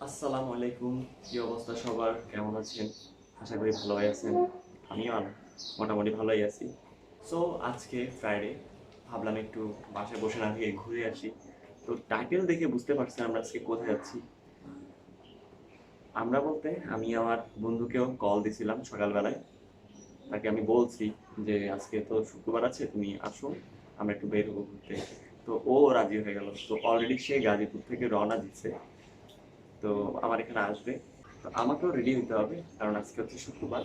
আসসালামু আলাইকুম। কি অবস্থা সবার, কেমন আছেন? আশা করি ভালোই আছেন। আমিও মোটামুটি ভালোই আছি। সো আজকে ফ্রাইডে, ভাবলাম একটু বাসায় বসে না থেকে ঘুরে আসি। তো টাইটেল দেখে বুঝতে পারছেন আমরা আজকে কোথায় যাচ্ছি। আমরা বলতে আমি আমার বন্ধুকেও কল দিছিলাম সকালবেলায়। তাকে আমি বলছি যে আজকে তো শুক্রবার আছে, তুমি আসো, আমরা একটু বের হবো ঘুরতে। তো ও রাজি হয়ে গেল। তো অলরেডি সে গাজীপুর থেকে রওনা দিচ্ছে। তো আমার এখানে আসবে। তো আমাকেও রেডি হতে হবে, কারণ আজকে হচ্ছে শুক্রবার,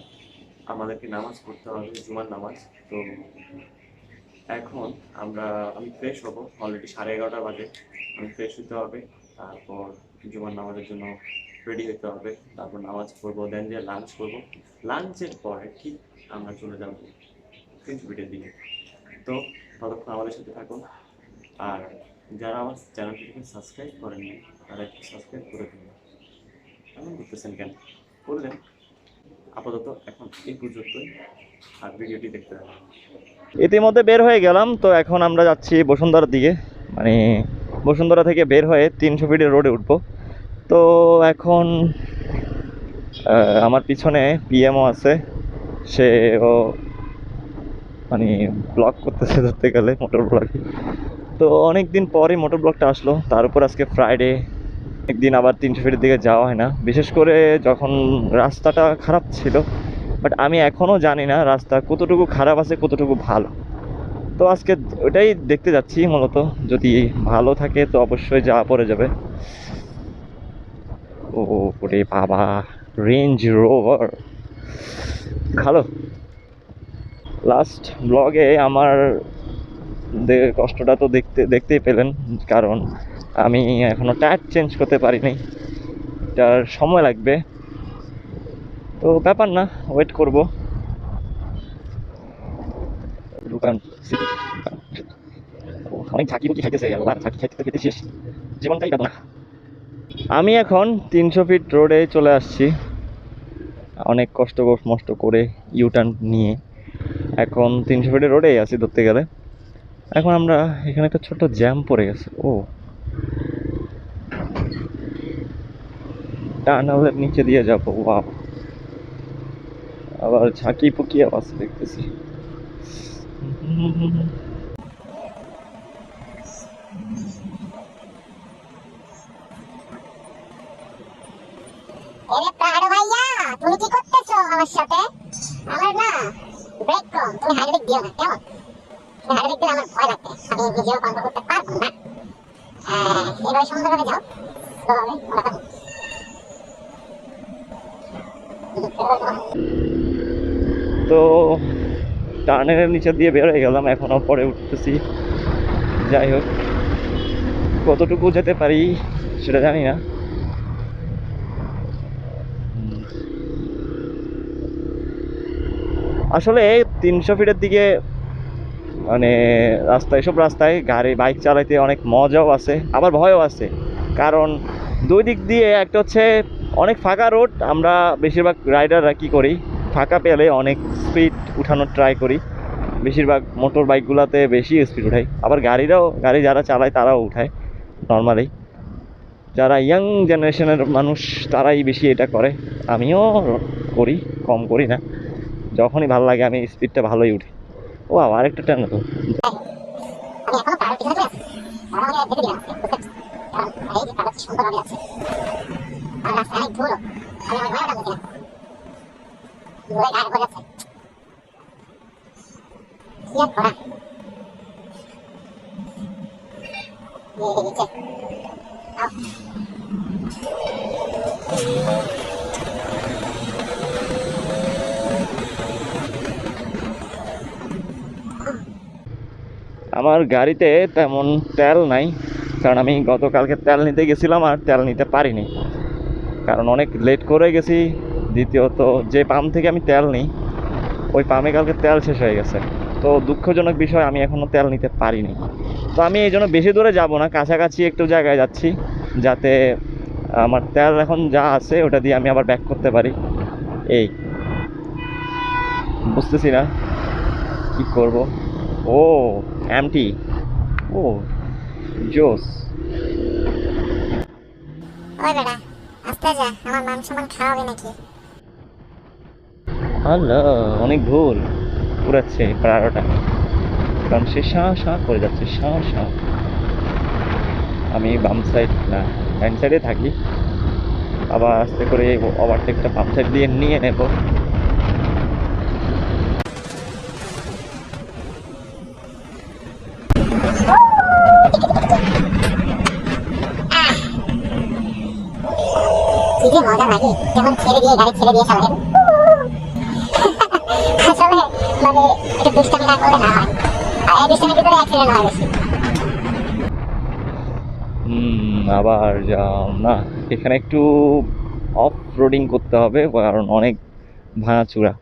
আমাদেরকে নামাজ পড়তে হবে, জুমার নামাজ। তো এখন আমি ফ্রেশ হব, অলরেডি 11:30 বাজে। আমি ফ্রেশ হতে হবে, তারপর জুমার নামাজের জন্য রেডি হতে হবে, তারপর নামাজ পড়বো, দেন যে লাঞ্চ করবো। লাঞ্চের পরে ঠিক আমরা চলে যাবো প্রিন্সিপিটের দিকে। তো ততক্ষণ আমাদের সাথে থাকুন। আর যারা আমার চ্যানেলটিকে সাবস্ক্রাইব করেননি তারা একটু সাবস্ক্রাইব করে দিন। এমন করতেছেন কেন? করলেন। আপাতত এখন এই পর্যন্তই, আর ভিডিওটি দেখতে থাকুন। ইতিমধ্যে বের হয়ে গেলাম। তো এখন আমরা যাচ্ছি বসুন্ধরার দিকে, মানে বসুন্ধরা থেকে বের হয়ে 300 ফিটের রোডে উঠবো। তো এখন আমার পিছনে পিএমও আছে, সে ও মানে ব্লগ করতেছে ধরতে গেলে, মোটর ব্লগ। তো অনেক দিন পরে মোটর ব্লগটা আসলো, তার উপর আজকে ফ্রাইডে। একদিন আবার 300 ফিটের দিকে যাওয়া হয় না, বিশেষ করে যখন রাস্তাটা খারাপ ছিল। বাট আমি এখনও জানি না রাস্তা কতটুকু খারাপ আছে, কতটুকু ভালো। তো আজকে ওটাই দেখতে যাচ্ছি মূলত। যদি ভালো থাকে তো অবশ্যই যাওয়া পড়ে যাবে। ও ওরে বাবা, রেঞ্জ রোভার ভালো। লাস্ট ব্লগে আমার কষ্টটা তো দেখতেই পেলেন, কারণ আমি এখনো টায়ার চেঞ্জ করতে পারিনি, এটার সময় লাগবে। তো ব্যাপার না, ওয়েট করব। দোকান অনেক ঝাঁকি বুকি খাইতেছে, আল্লাহ ঝাঁকি খাইতে খেতে শেষ, জীবনটাই যাবো না। আমি এখন 300 ফিট রোডে চলে আসছি, অনেক কষ্ট মষ্ট করে ইউটার্ন নিয়ে। এখন 300 ফিটের রোডে আছি ধরতে গেলে। এখন আমরা এখানে একটা ছোট্ট জ্যাম পড়ে গেছে। ও, টানেলের নিচে দিয়ে যাবো, ওয়াও। আবার ঝাঁকি পুকি আওয়াজ দেখতেছি। এরে প্রাণ ভাইয়া, তুমি কি করতেছো আমার সাথে? আমার না ব্রেক কম, তুমি হাইড্রোলিক দিও না কেমন? তুমি হাইড্রোলিক দিলে আমার ভয় লাগবে, আমি ভিডিও কন্ট্রোল করতে পারবো না। এবার সুন্দরভাবে যাও, স্লোভাবে। তো টার্নের নিচে দিয়ে বের হয়ে গেলাম, এখনও পরে উঠতেছি। যাই হোক, কতটুকু যেতে পারি সেটা জানি না। আসলে 300 ফিটের দিকে মানে এসব রাস্তায় বাইক চালাইতে অনেক মজাও আছে, আবার ভয়ও আছে। কারণ দুই দিক দিয়ে একটা হচ্ছে অনেক ফাঁকা রোড, আমরা বেশিরভাগ রাইডাররা কী করি, ফাঁকা পেলে অনেক স্পিড উঠানোর ট্রাই করি। বেশিরভাগ মোটর বাইকগুলোতে বেশি স্পিড উঠাই, আবার গাড়ি যারা চালায় তারাও উঠায় নর্মালি। যারা ইয়াং জেনারেশনের মানুষ তারাই বেশি এটা করে, আমিও করি, কম করি না। যখনই ভালো লাগে আমি স্পিডটা ভালোই উঠি। ও আরেকটা টান তো। আমি এখনো তার পিছনে আছি, তারা আমাকে দেখে দিলাম, কারণ এই যে তারা সুন্দরভাবে আছে, আর রাস্তায় অনেক ধুলো, আমি আমার ভয় লাগছে না, ধুলোয় গায়ে পড়ে যাচ্ছে, কি আর করা। নিচে আমার গাড়িতে তেমন তেল নাই, কারণ আমি গতকালকে তেল নিতে গেছিলাম আর তেল নিতে পারিনি, কারণ অনেক লেট করে গেছি। দ্বিতীয়ত যে পাম্প থেকে আমি তেল নিই ওই পাম্পে কালকে তেল শেষ হয়ে গেছে। তো দুঃখজনক বিষয়, আমি এখনও তেল নিতে পারিনি। তো আমি এই জন্য বেশি দূরে যাব না, কাছাকাছি একটু জায়গায় যাচ্ছি, যাতে আমার তেল এখন যা আছে ওটা দিয়ে আমি আবার ব্যাক করতে পারি। এই বুঝতেছি না কি করব। ও এমটি, ও জোস। ওই বেটা, আস্তে যা, আমার মান সম্মান খাওয়াবে নাকি? আল্লাহ, অনেক ভুল পুরাচ্ছে প্রায়টা, কারণ সে শাঁ করে যাচ্ছে শাঁ। আমি বাম সাইড না ডাইন সাইডে থাকি, আবার আস্তে করে ওভারটেকটা বাম সাইড দিয়ে নিয়ে নেব। কি যে মজা লাগে যখন ছেড়ে দিয়ে গাড়ি ছেড়ে দিয়ে চালাবেন। আসলে মানে একটু দুষ্টামি না করলে না হয়, আর এই দুষ্টামি করে অ্যাক্সিডেন্ট হয় বেশি। আবার যাও না, এখানে একটু অফ রোডিং করতে হবে, কারণ অনেক ভাঙাচূড়া।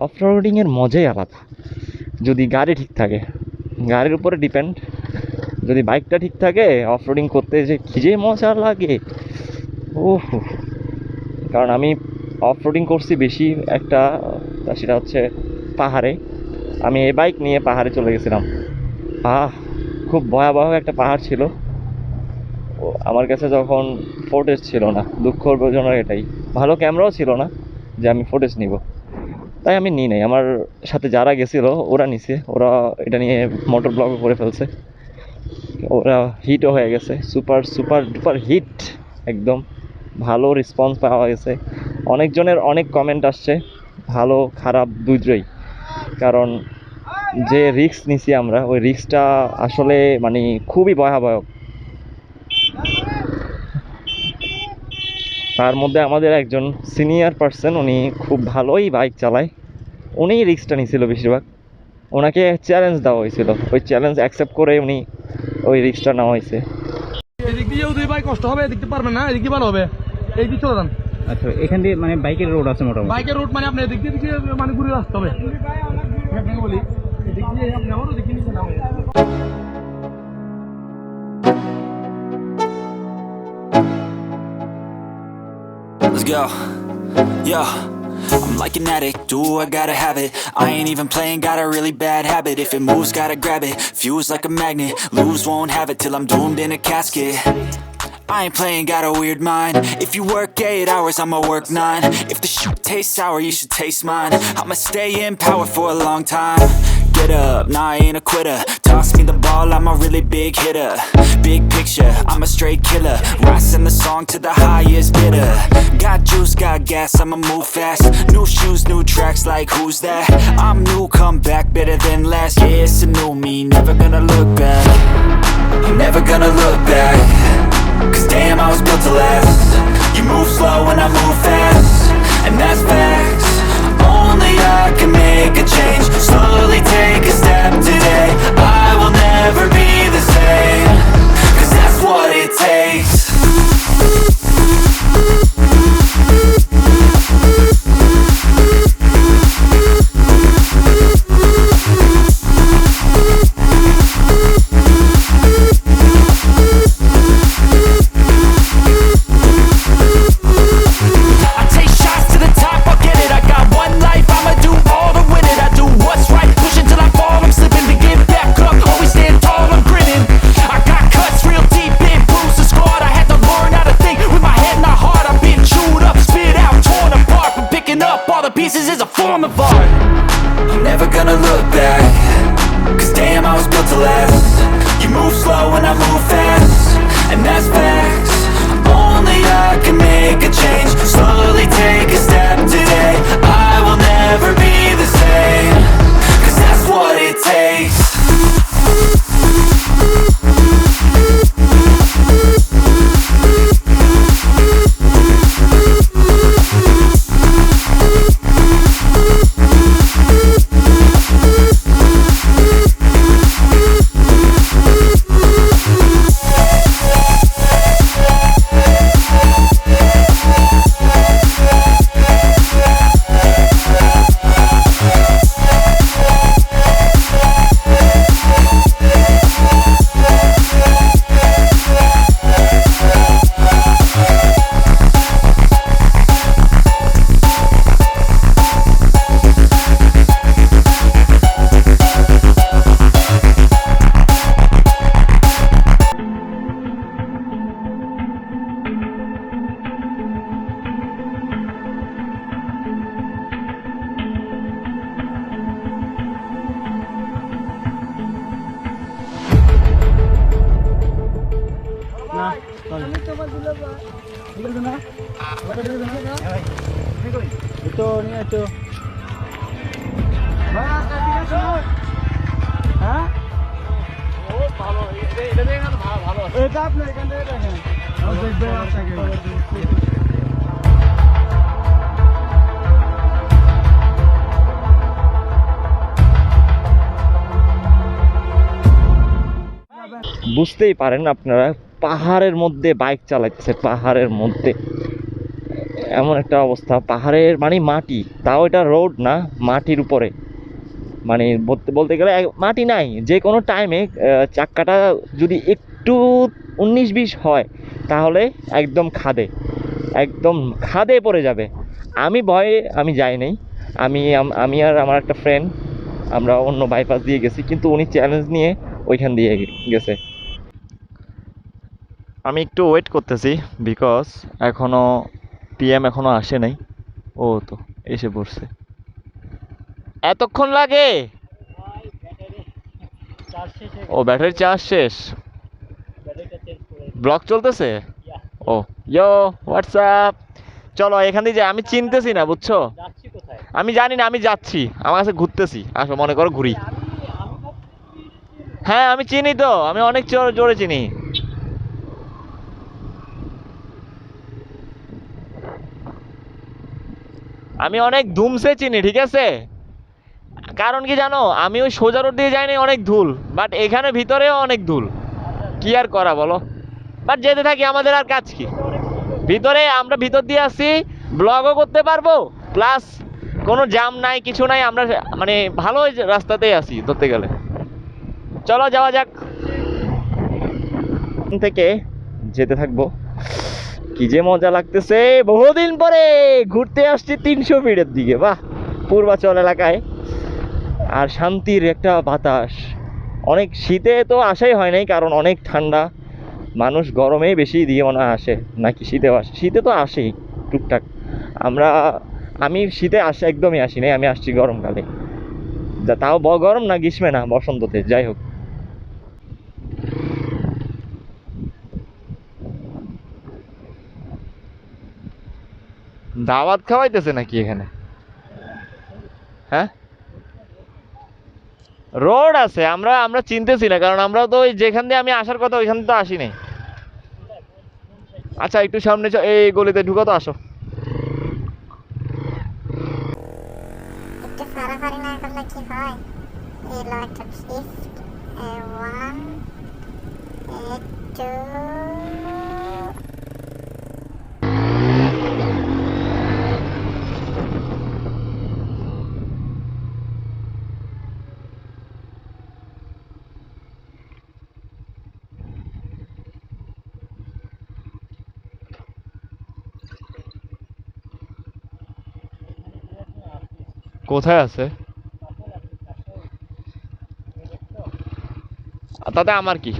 অফ রোডিংয়ের মজাই আলাদা যদি গাড়ি ঠিক থাকে, গাড়ির উপরে ডিপেন্ড। যদি বাইকটা ঠিক থাকে অফ রোডিং করতে যে কী যে মজা লাগে, ওহ। কারণ আমি অফ রোডিং করছি বেশি একটা, সেটা হচ্ছে পাহাড়ে। আমি এই বাইক নিয়ে পাহাড়ে চলে গেছিলাম। খুব ভয়াবহ একটা পাহাড় ছিল। আমার কাছে যখন ফুটেজ ছিল না, দুঃখজনক এটাই, ভালো ক্যামেরাও ছিল না যে আমি ফুটেজ নিব, তাই আমি নিই নাই। আমার সাথে যারা গেছিলো ওরা নিছে, ওরা এটা নিয়ে মোটর ব্লগও করে ফেলছে, ওরা হিটও হয়ে গেছে, সুপার ডুপার হিট একদম। ভালো রেসপন্স পাওয়া গেছে, অনেকজনের অনেক কমেন্ট আসছে, ভালো খারাপ দুটোই। কারণ যে রিস্ক নিছি আমরা, ওই রিস্কটা আসলে মানে খুবই ভয়াবহ। তার মধ্যে আমাদের একজন সিনিয়র পার্সন, উনি খুব ভালোই বাইক চালায়, উনি রিস্কটা নিয়েছিল বেশিরভাগ। ওনাকে চ্যালেঞ্জ দেওয়া হয়েছিল, ওই চ্যালেঞ্জ অ্যাকসেপ্ট করে উনি ওই রিস্কটা নেওয়া হয়েছে। এদিক দিয়ে যদি ভাই কষ্ট হবে, এদিক দিয়ে পারবেন না, এদিক দিয়ে ভালো হবে, এই দিক চলে যান। আচ্ছা, এখান দিয়ে মানে বাইকের রোড আছে মোটামুটি? বাইকের রুট মানে আপনি এদিক দিয়ে মানে ঘুরে আসতে হবে। আপনাকে বলি এদিক দিয়ে আপনি আমার ওদিক দিয়ে নিচে নামে। Let's go. Yo, I'm like an addict, do I gotta have it. I ain't even playing, got a really bad habit. If it moves, gotta grab it, fuse like a magnet. Lose, won't have it till I'm doomed in a casket. I ain't playing, got a weird mind. If you work 8 hours, I'ma work 9. If the shit tastes sour, you should taste mine. I'ma stay in power for a long time. Get up, nah, I ain't a quitter. Toss me the ball, I'm a really big hitter. Big picture, I'm a straight killer. Rising the song to the highest bidder. Got juice, got gas, I'ma move fast. New shoes, new tracks, like who's that? I'm new, come back, better than last. Yeah, it's a new me, never gonna look back. I'm never gonna look back. Cause damn, I was built to last. You move slow and I move fast, and that's facts. Only I can make a change. Slowly take a step today. I will never be the same. Cause that's what it takes. I take shots to the top, I'll get it. I got one life, I'ma do all to win it. I do what's right, push until I fall. I'm slipping to get back তো নিয়ে তো হ্যাঁ এটা আপনি এখান থেকে দেখেন দেখবেন আপনাকে বুঝতেই পারেন আপনারা, পাহাড়ের মধ্যে বাইক চালাচ্ছে, পাহাড়ের মধ্যে এমন একটা অবস্থা। পাহাড়ের মানে মাটি, তাও এটা রোড না, মাটির উপরে, মানে বলতে গেলে মাটি নাই। যে কোনো টাইমে চাক্কাটা যদি একটু 19-20 হয় তাহলে একদম খাদে, একদম খাদে পড়ে যাবে। আমি ভয়ে আমি যাই নাই। আমি আর আমার একটা ফ্রেন্ড আমরা অন্য বাইপাস দিয়ে গেছি, কিন্তু উনি চ্যালেঞ্জ নিয়ে ওইখান দিয়ে গেছে। আমি একটু ওয়েট করতেছি, বিকজ এখনও পিএম এখনও আসে নাই। ও তো এসে পড়ছে। এতক্ষণ লাগে? ও ব্যাটারি চার্জ শেষ, ব্লক চলতেছে। ও ইয়ো হোয়াটসঅ্যাপ, চলো এখান দিয়ে যাই। আমি চিনতেছি না, বুঝছো, আমি জানি না, আমি যাচ্ছি, আমার কাছে ঘুরতেছি, আসো মনে করো ঘুরি। হ্যাঁ আমি চিনি তো, আমি অনেক জোরে চিনি। আমি অনেক ধুমসে চিনি, ঠিক আছে? কারণ কি জানো, আমি ওই সোজা রোড দিয়ে যাইনি, অনেক ধুল, বাট এখানে ভিতরেও অনেক ধুল, কি আর করা বলো। বাট যেতে থাকি, আমাদের আর কাজ কি। ভিতরে আমরা ভিতর দিয়ে আসছি, ব্লগও করতে পারবো, প্লাস কোনো জ্যাম নাই, কিছু নাই, আমরা মানে ভালো রাস্তাতেই আছি ধরতে গেলে। চলো যাওয়া যাক, থেকে যেতে থাকবো। কি যে মজা লাগতেছে, বহুদিন পরে ঘুরতে আসছি 300 ফিটের দিকে, বাহ, পূর্বাচল এলাকায়। আর শান্তির একটা বাতাস। অনেক শীতে তো আসাই হয় নাই, কারণ অনেক ঠান্ডা, মানুষ গরমেই বেশি দিয়ে মনে আসে, নাকি শীতেও আসে? শীতে তো আসেই টুকটাক। আমি শীতে একদমই আসি নাই, আমি আসছি গরমকালে, তাও গরম না, গ্রীষ্মে না, বসন্ততে। যাই হোক, দাওয়াত খাওয়াইতেছে নাকি এখানে? হ্যাঁ, রোড আছে, আমরা চিনতেছি না, কারণ আমরা তো ওই যেখান দিয়ে আমি আসার কথা ওইখান তো আসি নাই। আচ্ছা একটু সামনে এই গলিতে ঢুকো তো, আসো। একটু ফাড়াফাড়ি না করলে কি হয়? এলো একটা গিফট, ওয়ান, টু। কোথায় আছে? তাতে আমার কি?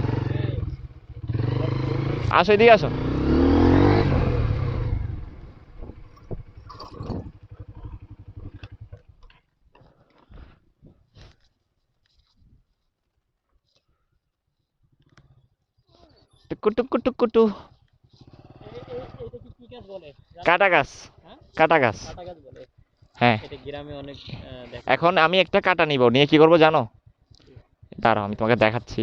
আসো এদিকে আসো। টুকু টুকু টুকু টু। কাটা গাছ, কাটা গাছ। হ্যাঁ, এখন আমি একটা কাটা নিব, নিয়ে কি করবো জানো? দাঁড়াও আমি তোমাকে দেখাচ্ছি।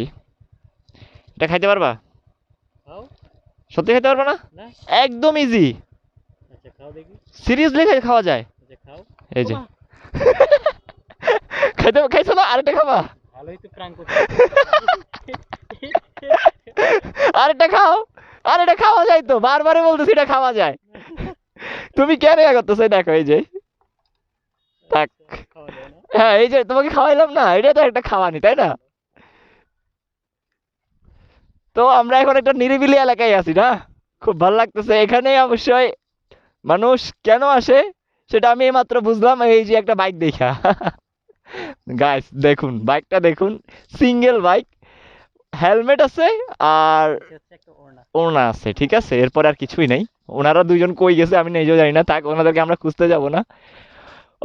এটা খাইতে পারবা? সত্যি খাইতে পারবা না? একদম ইজি, সিরিয়াসলি খাওয়া যায়। এই যে খাইছো না? আরেকটা খাবা? আরেকটা খাও, আর এটা খাওয়া যায় তো, বারবারে বলতেছি এটা খাওয়া যায়। তুমি কেন করতেছো? দেখো এই যে, থাক। হ্যাঁ এই যে তোমাকে খাওয়াইলাম না, এটা তো একটা খাওয়ানি, তাই না? তো আমরা এখন একটা নিরিবিলি এলাকায় আছি না, খুব ভালো লাগতেছে এখানে। অবশ্যই মানুষ কেন আসে সেটা আমি মাত্র বুঝলাম এই যে একটা বাইক দেখা। গাইস দেখুন, বাইকটা দেখুন, সিঙ্গেল বাইক, হেলমেট আছে আর ওড়না আছে, ঠিক আছে? এরপর আর কিছুই নাই। ওনারা দুইজন কই গেছে আমি নিজেও জানি না, থাক, ওনাদেরকে আমরা খুঁজতে যাব না।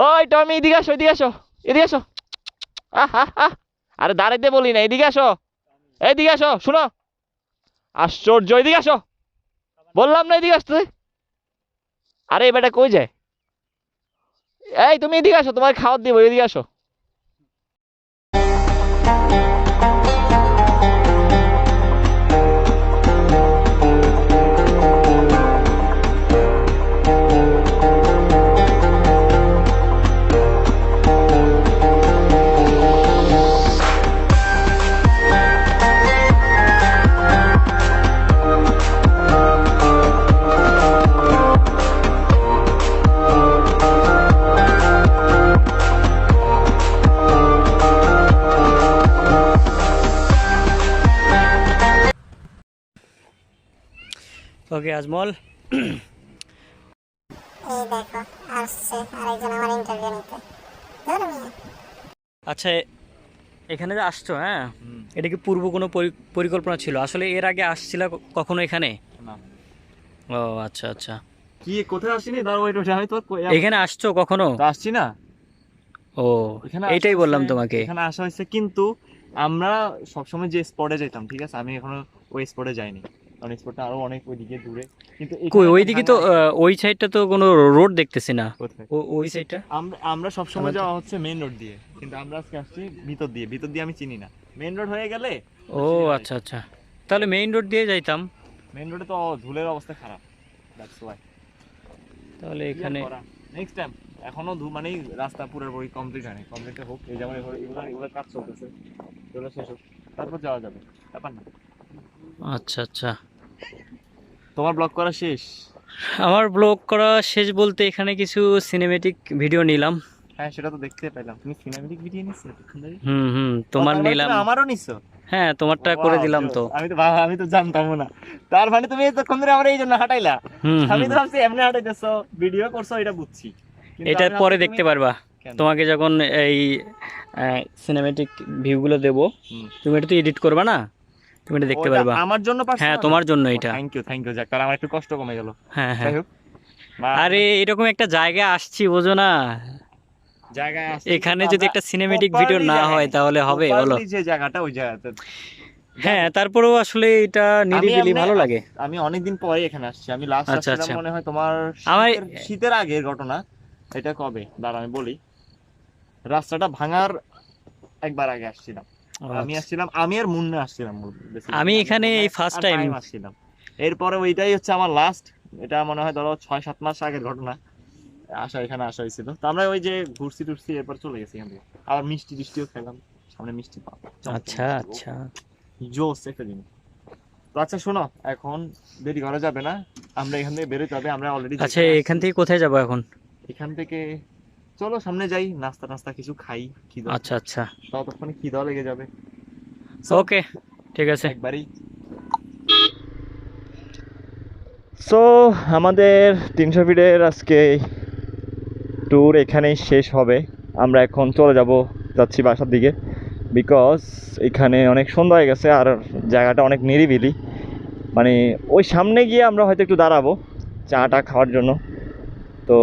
ওই টমি এদিকে আসো, এদিকে আসো, এদিকে আসো। আরে দাঁড়াইতে বলি না, এদিকে আসো, এদিকে আসো, শুনো, আশ্চর্য, এদিকে আসো। বললাম না এদিকে আসতে। আরে বেটা কই যায়? এই তুমি এদিকে আসো, তোমার খাওয়ার দিব, এদিকে আসো। ওকে আজমল, এই দেখো আসছে আরেকজন আমার ইন্টারভিউ নিতে। ধরো মিয়া। আচ্ছা এখানে যে আসছো, হ্যাঁ, এটা কি পূর্ব কোনো পরিকল্পনা ছিল? আসলে এর আগে আসছিল কখনো এখানে? না। ও আচ্ছা আচ্ছা। কি কোথায় আসিনি? দাঁড়াও ওইটা আমি তো এখানে আসছো কখনো? তো আসছি না। ও এইটাই বললাম তোমাকে। এখানে আসা হয়েছে, কিন্তু আমরা সবসময় যে স্পটে যেতাম, ঠিক আছে, আমি এখনো ওই স্পটে যাইনি, কারণ স্পটটা আরো অনেক ওইদিকে দূরে। কিন্তু কই ওইদিকে তো ওই সাইডটা তো কোনো রোড দেখতেছি না। ওই সাইডটা আমরা সবসময় যাওয়া হচ্ছে মেইন রোড দিয়ে, কিন্তু আমরা আজকে আসছি ভিতর দিয়ে আমি চিনি না। মেইন রোড হয়ে গেলে ও আচ্ছা আচ্ছা, তাহলে মেইন রোড দিয়ে যাইতাম। মেইন রোডে তো ধুলের অবস্থা খারাপ, দ্যাটস ওয়াই। তাহলে এখানে নেক্সট টাইম, এখনো মানে রাস্তা পুরোপুরি কমপ্লিট হয়নি, কমপ্লিট হোক, এই যেমন এগুলো কাজ চলতেছে, এগুলো শেষ হোক, তারপর যাওয়া যাবে, ব্যাপার না। আচ্ছা আচ্ছা, তোমার ব্লগ করা শেষ? আমার ব্লগ করা শেষ বলতে এখানে কিছু সিনেমেটিক ভিডিও নিলাম। হ্যাঁ সেটা তো দেখতে পেলাম, তুমি সিনেমেটিক ভিডিও নিছো এতক্ষণ ধরে। তোমার নিলাম। আমারও নিছো? হ্যাঁ তোমারটা করে দিলাম তো। আমি তো জানতামও না। তার মানে তুমি এতক্ষণ ধরে আমরা এই জন্য হাঁটাইলা? আমি তো ভাবছি এমনি হাঁটাইতেছো, ভিডিও করছো, এটা বুঝছি। এটা পরে দেখতে পারবা, তোমাকে যখন এই সিনেমেটিক ভিউগুলো দেবো, তুমি এটা তো এডিট করবা না, তুমি এটা দেখতে পারবা। আমার জন্য? হ্যাঁ তোমার জন্য এটা। থ্যাংক ইউ যাক, তাহলে আমার একটু কষ্ট কমে গেল। হ্যাঁ হ্যাঁ। আরে এরকম একটা জায়গায় আসছি, বোঝো না? জায়গায় এখানে যদি একটা সিনেমেটিক ভিডিও না হয় তাহলে হবে বলো? যে জায়গাটা, ওই জায়গাতে। হ্যাঁ তারপরেও আসলে এটা নিরিবিলি ভালো লাগে। আমি অনেকদিন পরে এখানে আসছি, আমি লাস্ট আচ্ছা, আসছিলাম আচ্ছা। মনে হয় তোমার আমার শীতের আগের ঘটনা। এটা কবে দাঁড়া আমি বলি। রাস্তাটা ভাঙার একবার আগে আসছিলাম, আমি আসছিলাম, আমি আর মুন্না আসছিলাম। আমি এখানে এই ফার্স্ট টাইম আসছিলাম। এরপরে ওইটাই হচ্ছে আমার লাস্ট, এটা মনে হয় ধরো 6-7 মাস আগের ঘটনা। এখানে আসা হয়েছিল, তো আমরা ওই যে ঘুরছি টুরছি, এরপর চলে গেছি এখান থেকে। আবার মিষ্টি টিষ্টিও খেলাম, সামনে মিষ্টি পাবো। আচ্ছা আচ্ছা, জোস একটা জিনিস। তো আচ্ছা শোনো, এখন দেরি করা যাবে না, আমরা এখান থেকে বেরোতে হবে। আমরা অলরেডি আচ্ছা এখান থেকে কোথায় যাবো এখন? এখান থেকে চলো সামনে যাই, নাস্তা কিছু খাই। খিদা, আচ্ছা আচ্ছা, ততক্ষণে খিদা লেগে যাবে। ওকে ঠিক আছে। একবারই। সো আমাদের 300 ফিটের আজকে ট্যুর এখানেই শেষ হবে। আমরা এখন চলে যাচ্ছি বাসার দিকে, বিকজ এখানে অনেক সন্ধ্যা হয়ে গেছে আর জায়গাটা অনেক নিরিবিলি। মানে ওই সামনে গিয়ে আমরা হয়তো একটু দাঁড়াবো চাটা খাওয়ার জন্য, তো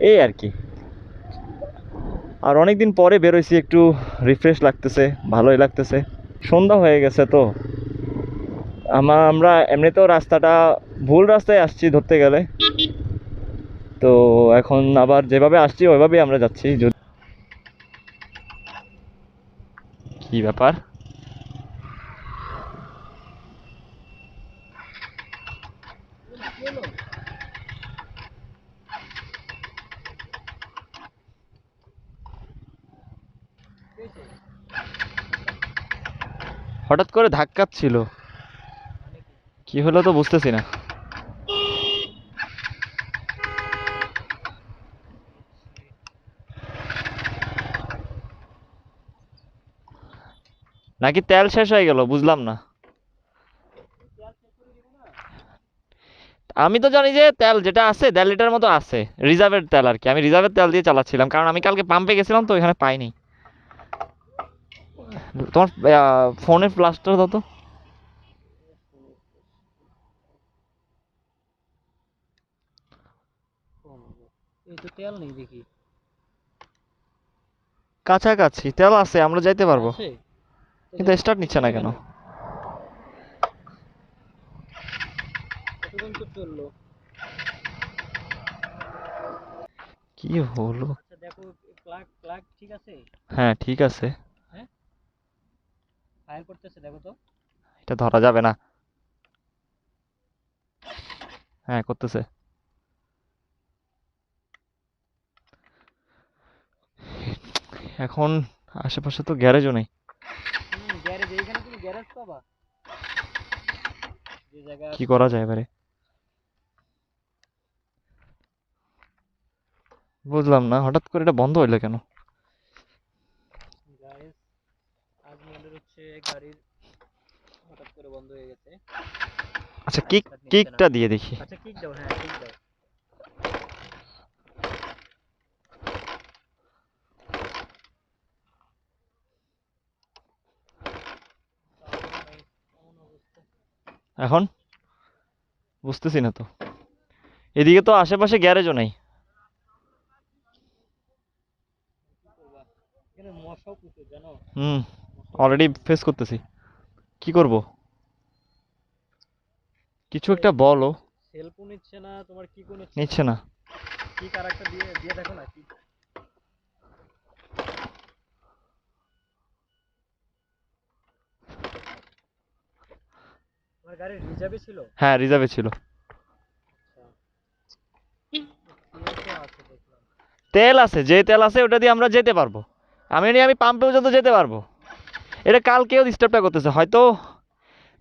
এই আর কি। আর অনেক দিন পরে বেরোইছি, একটু রিফ্রেশ লাগতেছে, ভালোই লাগতেছে। সন্ধ্যা হয়ে গেছে তো আমরা এমনিতেও রাস্তাটা ভুল রাস্তায় আসছি ধরতে গেলে, তো এখন আবার যেভাবে আসছি ওইভাবেই আমরা যাচ্ছি। কি ব্যাপার? হঠাৎ করে ধাক্কাচ্ছিল, কি হলো তো বুঝতেছি না। নাকি তেল শেষ হয়ে গেল, বুঝলাম না। আমি তো জানি যে তেল যেটা আছে 1.5 লিটার মতো আছে, রিজার্ভের তেল আর কি। আমি রিজার্ভের তেল দিয়ে চালাচ্ছিলাম, কারণ আমি কালকে পাম্পে গেছিলাম তো এখানে পাইনি। তোমার ফোনের ফ্ল্যাশটা দাও তো। এই তো তেল নেই দেখি। কাছাকাছি তেল আছে, আমরা যাইতে পারবো, কিন্তু স্টার্ট নিচ্ছে না কেন? পর্যন্ত চললো। কি হলো? আচ্ছা দেখো, প্লাগ প্লাগ ঠিক আছে? হ্যাঁ ঠিক আছে, হ্যাঁ, ফায়ার করতেছে, দেখো তো। এটা ধরা যাবে না। হ্যাঁ করতেছে। এখন আশেপাশে তো গ্যারেজও নেই, গ্যারেজ, এইখানে তুমি গ্যারেজ পাবা যে জায়গায় কি করা যায় এবারে? বুঝলাম না, হঠাৎ করে এটা বন্ধ হইলো কেন? গ্যারেজ আজমলের হচ্ছে গাড়ির হঠাৎ করে বন্ধ হয়ে গেছে। আচ্ছা স্টার্ট নিচ্ছে না। কিকটা দিয়ে দেখি। আচ্ছা কিক দাও, হ্যাঁ কিক দাও। এমন অবস্থা। এখন বুঝতেছি না তো, এদিকে তো আশেপাশে গ্যারেজও নেই। কি করবা? এখানে মশাও প্রচুর, জানো? হুম, মশা অলরেডি ফেস করতেছি। কি করব? কিছু একটা বলো। সেলফও নিচ্ছে না, তোমার কিকও নিচ্ছে না। নিচ্ছে না। কিক আর একটা দিয়ে দিয়ে দেখো না, কিক। তোমার গাড়ি রিজার্ভে ছিল? হ্যাঁ রিজার্ভে ছিল। আচ্ছা, তেল তো আছে দেখলাম। তেল আছে, যে তেল আছে ওটা দিয়ে আমরা যেতে পারবো। আমি পাম্পে পর্যন্ত যেতে পারবো। এটা কালকেও ডিস্টার্বটা করতেছে, হয়তো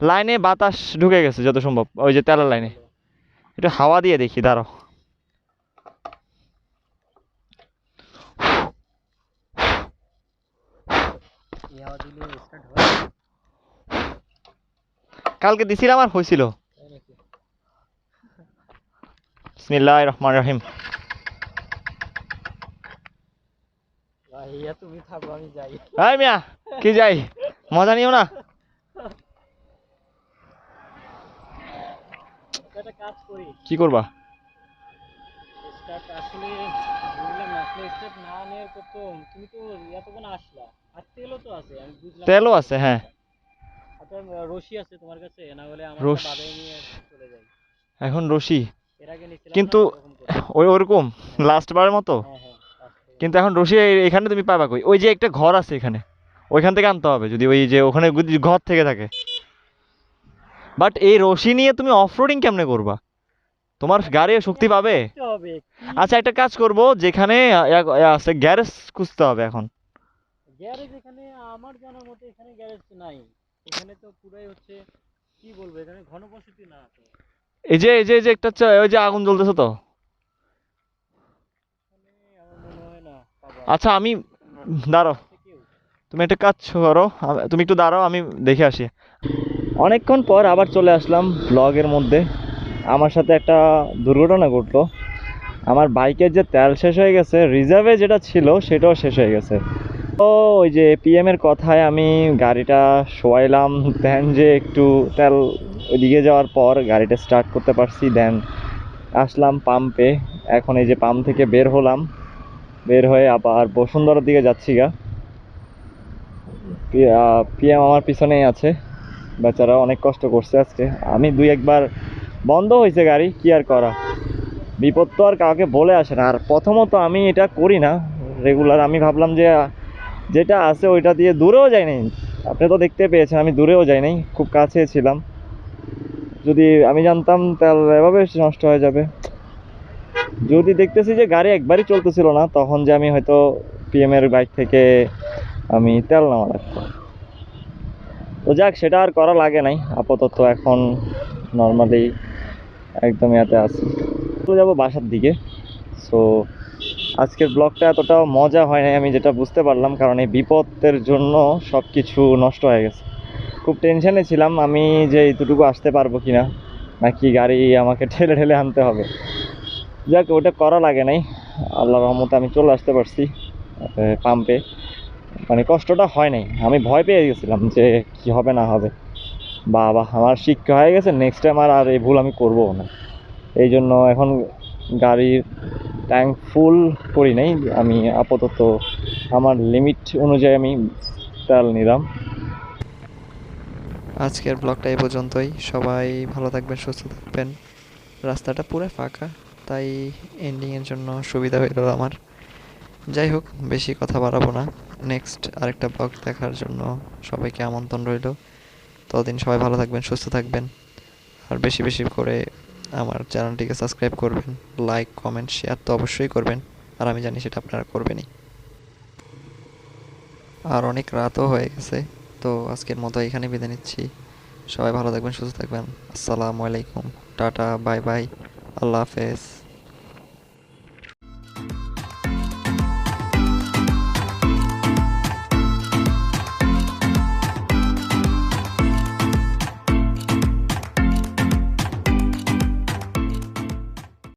লাইনে বাতাস ঢুকে গেছে যত সম্ভব, ওই যে তেলের লাইনে। একটু হাওয়া দিয়ে দেখি, দাঁড়াও। এই হাওয়া দিলে স্টার্ট হয়? কালকে দিছিলাম আর হয়েছিল। তাই নাকি? বিসমিল্লাহির রহমানির রহিম। ভাইয়া তুমি থাকো, আমি যাই। এই মিয়া, কি যাই, মজা নিও না। একটা কাজ করি, কি করবা? স্টার্ট আসলে বুঝলাম না, আসলে স্টার্ট না নেওয়ার প্রথম তুমি তো এতক্ষণ আসলা, আর তেলও তো আছে, আমি বুঝলাম না। তেলও আছে হ্যাঁ। আচ্ছা রশি আছে তোমার কাছে? না হলে আমার রশ বাদে নিয়ে চলে যাই। এখন রশি এর আগে নিছিলাম না কিন্তু এরকম করে। ওই ওরকম লাস্ট বারের মতো। হ্যাঁ হ্যাঁ, last থেকে। কিন্তু এখন রশি এখানে তুমি পাবা কই? ওই যে একটা ঘর আছে এখানে, ওইখান থেকে আনতে হবে, যদি ওই যে ওখানে যদি ঘর থেকে থাকে। বাট এই রশি নিয়ে তুমি অফরোডিং কেমনে করবা? তোমার গাড়ি শক্তি পাবে? দেখতে হবে কি। আচ্ছা একটা কাজ করব, যেখানে আছে গ্যারেজ খুঁজতে হবে এখন। গ্যারেজ এখানে আমার জানার মতে এখানে গ্যারেজ নাই। এখানে তো পুরাই হচ্ছে, কি বলবো, এখানে ঘনবসতি না তো। এই যে একটা ওই যে আগুন জ্বলতেছে তো। এখানে আমার মনে হয় না পাবা। আচ্ছা আমি দাঁড়াও, আছে কেউ? তুমি একটা কাজ করো, তুমি একটু দাঁড়াও, আমি দেখে আসি। অনেকক্ষণ পর আবার চলে আসলাম ব্লগের মধ্যে। আমার সাথে একটা দুর্ঘটনা ঘটলো। আমার বাইকের যে তেল শেষ হয়ে গেছে, রিজার্ভে যেটা ছিল সেটাও শেষ হয়ে গেছে। তো ওই যে পিএমের কথায় আমি গাড়িটা শোয়াইলাম, দেন যে একটু তেল ওইদিকে যাওয়ার পর গাড়িটা স্টার্ট করতে পারছি, দেন আসলাম পাম্পে। এখন এই যে পাম্প থেকে বের হলাম, বের হয়ে আবার বসুন্ধরার দিকে যাচ্ছি গা। পিএম আমার পিছনেই আছে, বেচারা অনেক কষ্ট করছে আজকে। আমি দুই একবার বন্ধ হয়েছে গাড়ি, কি আর করা, বিপদ তো আর কাউকে বলে আসে না। আর প্রথমত আমি এটা করি না রেগুলার, আমি ভাবলাম যে যেটা আছে ওইটা দিয়ে দূরেও যাই নাই। আপনি তো দেখতে পেয়েছেন আমি দূরেও যাই নাই, খুব কাছে ছিলাম। যদি আমি জানতাম তেল এভাবে নষ্ট হয়ে যাবে, যদি দেখতেছি যে গাড়ি একবারই চলতেছিল না, তখন যে আমি হয়তো পিএমের বাইক থেকে আমি তেল নেওয়া লাগতো। তো যাক, সেটা আর করা লাগে নাই আপাতত। এখন নর্মালি একদম ইয়াতে আছি, চলে যাবো বাসার দিকে। সো আজকের ব্লগটা এতটা মজা হয় নাই, আমি যেটা বুঝতে পারলাম, কারণ এই বিপদের জন্য সব কিছু নষ্ট হয়ে গেছে। খুব টেনশনে ছিলাম আমি যে এতটুকু আসতে পারবো কিনা, নাকি গাড়ি আমাকে ঠেলে ঠেলে আনতে হবে। যাক, ওটা করা লাগে নাই, আল্লাহর রহমতে আমি চলে আসতে পারছি পাম্পে। মানে কষ্টটা হয় নাই, আমি ভয় পেয়ে গেছিলাম যে কি হবে না হবে। বাবা, আমার শিক্ষা হয়ে গেছে, নেক্সট টাইম আর এই ভুল আমি করবো না। এই জন্য এখন গাড়ির ট্যাঙ্ক ফুল করি নাই, আমি আপাতত আমার লিমিট অনুযায়ী আমি তেল নিলাম। আজকের ব্লগটা এই পর্যন্তই। সবাই ভালো থাকবেন, সুস্থ থাকবেন। রাস্তাটা পুরো ফাঁকা, তাই এন্ডিংয়ের জন্য সুবিধা হইল আমার। যাই হোক, বেশি কথা বাড়াবো না। নেক্সট আরেকটা ব্লগ দেখার জন্য সবাইকে আমন্ত্রণ রইল। ততদিন সবাই ভালো থাকবেন, সুস্থ থাকবেন, আর বেশি বেশি করে আমার চ্যানেলটিকে সাবস্ক্রাইব করবেন, লাইক কমেন্ট শেয়ার তো অবশ্যই করবেন, আর আমি জানি সেটা আপনারা করবেনই। আর অনেক রাতও হয়ে গেছে, তো আজকের মতো এখানে বিদায় নিচ্ছি। সবাই ভালো থাকবেন, সুস্থ থাকবেন। আসসালামু আলাইকুম, টাটা, বাই বাই, আল্লাহ হাফেজ।